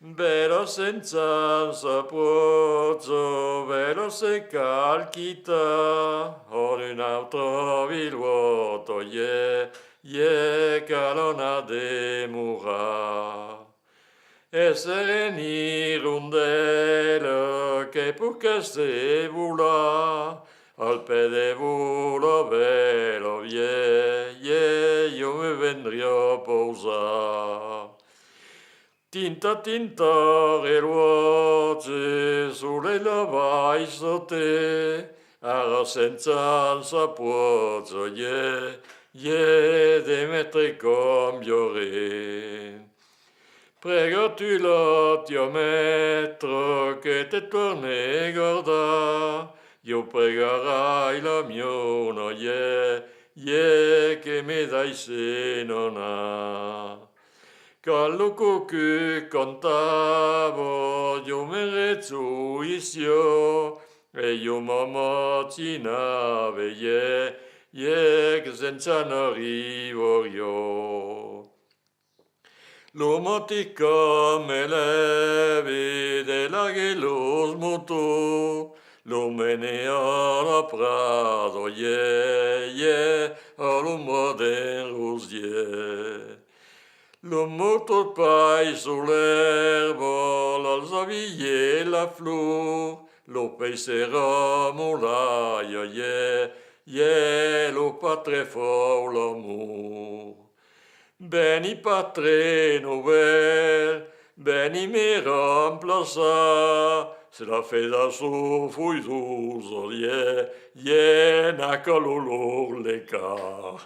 Velo senza saputo, velo se calchita, on un altro il vuoto, calona de mura. E sereni rondelle che può se vola, al pedevulo velo, io mi vendrio posa. Tinta tinta reluoce sulle lavai sotte, ara senza sapuozo, de mettere combiore. Prego tu lo tio metro che te torni gorda, io pregarai la mio no che mi dai se non ha. Callo che cantavo, io mi rezzo isio, e io m'ammacinave, che senza non arrivo io. L'omotica me levi della che lo smuto, lo menea la prado, all'umo del rosier. Lo moto pai sull'erba, l'alzavie la flor, lo peisera molaia, lo patre fort l'amour. Beni patre novel, beni me remplaça, c'est la feda so fuizuzo, na calolor le car.